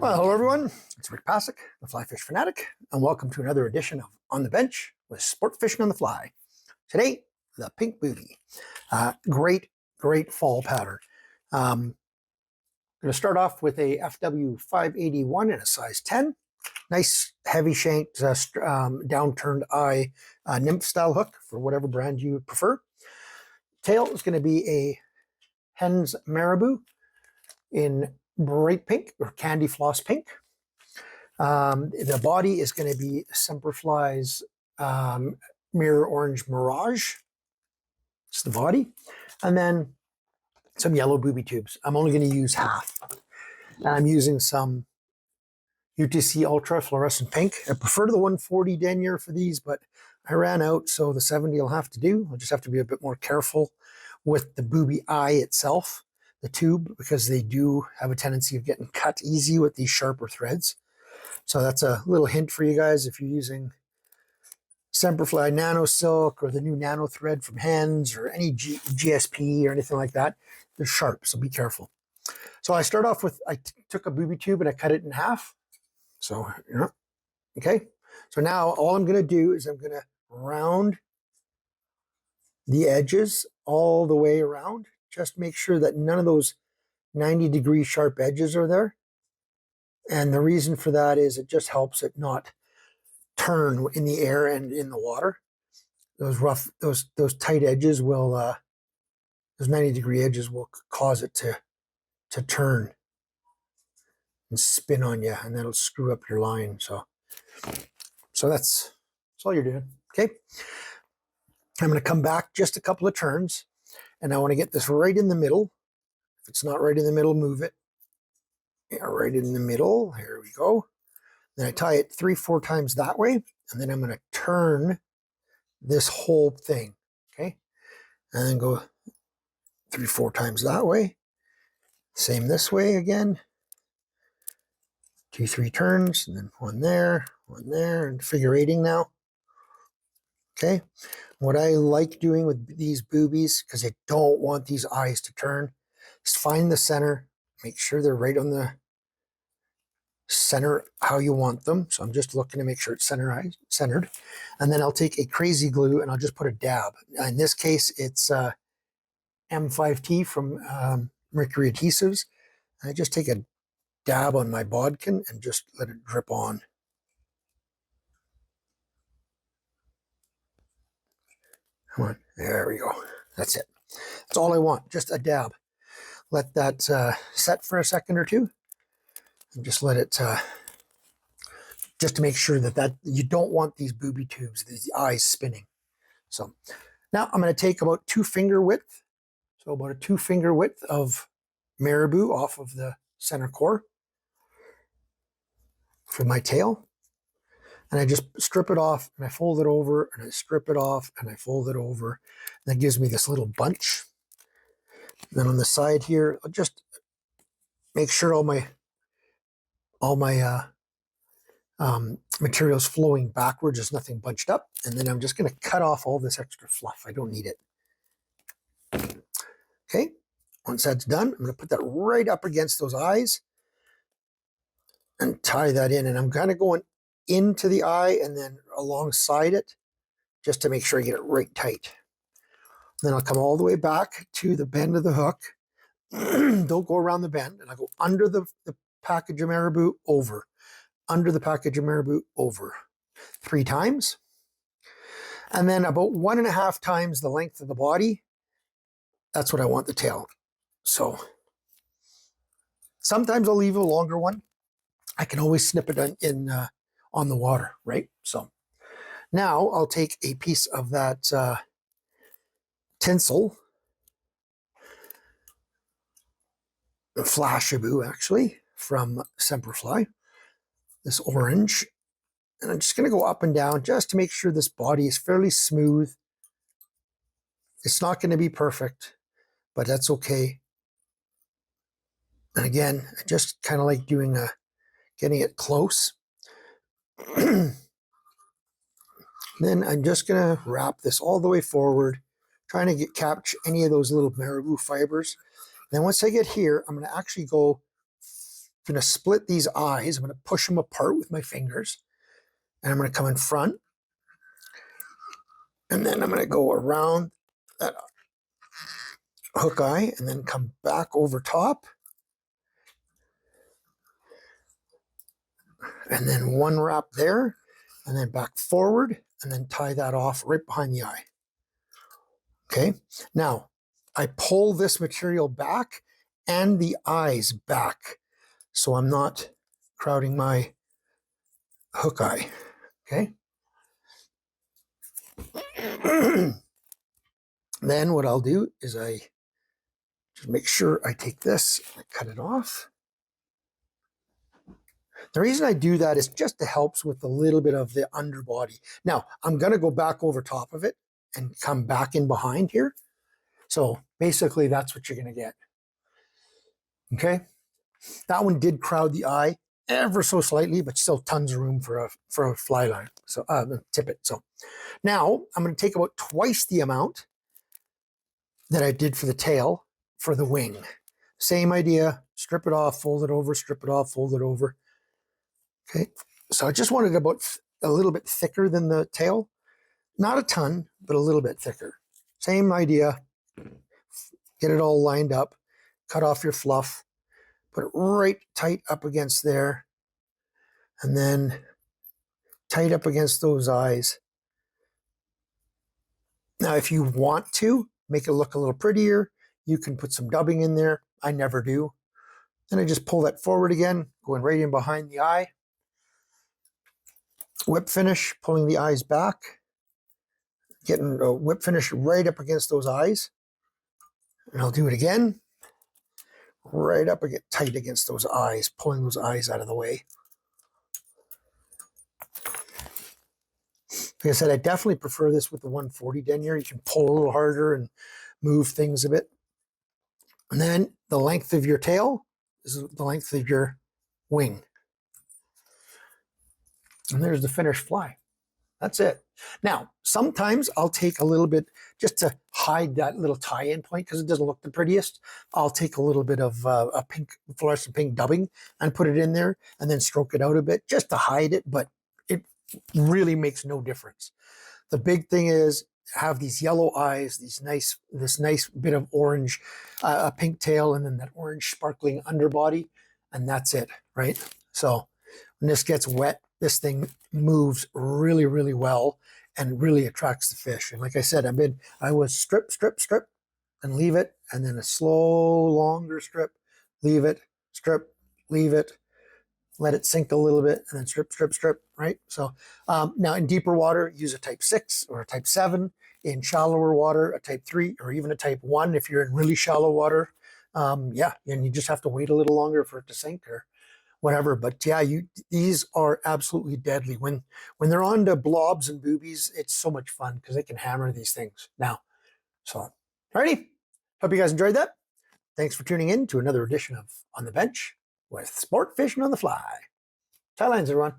Well, hello everyone, it's Rick Passek, the Fly Fishing Fanatic, and welcome to another edition of On the Bench with Sport Fishing on the Fly. Today, the pink booty. Great fall pattern. I'm going to start off with a FW 581 in a size 10. Nice heavy shanked, downturned eye nymph style hook for whatever brand you prefer. Tail is going to be a Hen's Marabou in bright pink or candy floss pink. The body is going to be Semperfli's Mirror Orange Mirage. It's the body. And then some yellow booby tubes. I'm only going to use half. And I'm using some UTC Ultra Fluorescent Pink. I prefer the 140 denier for these, but I ran out, so the 70 will have to do. I'll just have to be a bit more careful with the booby eye itself, the tube, because they do have a tendency of getting cut easy with these sharper threads. So that's a little hint for you guys if you're using Semperfli Nano Silk or the new Nano Thread from Hen's or any GSP or anything like that. They're sharp, so be careful. So I start off with, I took a booby tube and I cut it in half. So, okay. So now all I'm going to do is I'm going to round the edges all the way around. Just make sure that none of those 90-degree sharp edges are there. And the reason for that is it just helps it not turn in the air and in the water. Those rough, those tight edges will, those 90-degree edges will cause it to turn and spin on you, and that'll screw up your line. So that's all you're doing. Okay. I'm going to come back just a couple of turns, and I want to get this right in the middle. If it's not right in the middle, move it. Yeah, right in the middle. Here we go. Then I tie it 3-4 times that way, and then I'm going to turn this whole thing. Okay. And then go 3-4 times that way. Same this way again. 2-3 turns, and then one there, and figure eighting now. Okay. What I like doing with these boobies, because I don't want these eyes to turn, is find the center, make sure they're right on the center how you want them. So I'm just looking to make sure it's centered. And then I'll take a crazy glue and I'll just put a dab. In this case, it's M5T from Mercury Adhesives. And I just take a dab on my bodkin and just let it drip on. Come on, there we go. That's it. That's all I want, just a dab. Let that set for a second or two, and just let it, just to make sure that you don't want these booby tubes, these eyes spinning. So now I'm going to take about 2 finger width, so about a 2 finger width of Marabou off of the center core for my tail. And I just strip it off and I fold it over and I strip it off and I fold it over. And that gives me this little bunch. And then on the side here, I'll just make sure all my material's flowing backwards. There's nothing bunched up. And then I'm just going to cut off all this extra fluff. I don't need it. Okay. Once that's done, I'm going to put that right up against those eyes and tie that in. And I'm kind of going into the eye and then alongside it just to make sure I get it right tight. Then I'll come all the way back to the bend of the hook. Don't go around the bend. And I go under the package of Marabou, over. Under the package of Marabou, over. 3 times. And then about 1.5 times the length of the body. That's what I want the tail. So sometimes I'll leave a longer one. I can always snip it in on the water, right? So now I'll take a piece of that tinsel, the Flashaboo actually, from Semperfli, this orange, and I'm just going to go up and down just to make sure this body is fairly smooth. It's not going to be perfect, but that's okay. And again, I just kind of like doing getting it close. Then I'm just going to wrap this all the way forward, trying to capture any of those little Marabou fibers. Then once I get here, I'm going to actually go going to split these eyes. I'm going to push them apart with my fingers. And I'm going to come in front. And then I'm going to go around that hook eye and then come back over top. And then one wrap there. And then back forward. And then tie that off right behind the eye. Okay. Now, I pull this material back and the eyes back, so I'm not crowding my hook eye. Okay. Then what I'll do is I just make sure I take this and cut it off. The reason I do that is just to help with a little bit of the underbody. Now, I'm going to go back over top of it and come back in behind here. So basically that's what you're going to get. Okay. That one did crowd the eye ever so slightly, but still tons of room for a fly line. So tippet. So now I'm going to take about twice the amount that I did for the tail for the wing. Same idea. Strip it off, fold it over, strip it off, fold it over. Okay. So I just wanted about a little bit thicker than the tail. Not a ton, but a little bit thicker. Same idea. Get it all lined up. Cut off your fluff. Put it right tight up against there. And then tight up against those eyes. Now, if you want to make it look a little prettier, you can put some dubbing in there. I never do. Then I just pull that forward again, going right in behind the eye. Whip finish, pulling the eyes back. Getting a whip finish right up against those eyes. And I'll do it again. Right up and get tight against those eyes, pulling those eyes out of the way. Like I said, I definitely prefer this with the 140 denier. You can pull a little harder and move things a bit. And then the length of your tail is the length of your wing. And there's the finished fly. That's it. Now, sometimes I'll take a little bit, just to hide that little tie-in point, because it doesn't look the prettiest, I'll take a little bit of a pink, fluorescent pink dubbing and put it in there and then stroke it out a bit just to hide it, but it really makes no difference. The big thing is have these yellow eyes, this nice bit of orange, a pink tail, and then that orange sparkling underbody, and that's it, right? So when this gets wet, this thing moves really, really well and really attracts the fish. And like I said, I was strip, and leave it, and then a slow, longer strip, leave it, strip, leave it, let it sink a little bit, and then strip, right? So now in deeper water, use a type 6 or a type 7. In shallower water, a type 3 or even a type 1 if you're in really shallow water. Yeah, and you just have to wait a little longer for it to sink or whatever. But yeah, these are absolutely deadly. When they're on to blobs and boobies, it's so much fun because they can hammer these things now. So, alrighty. Hope you guys enjoyed that. Thanks for tuning in to another edition of On the Bench with Sport Fishing on the Fly. Tie lines, everyone.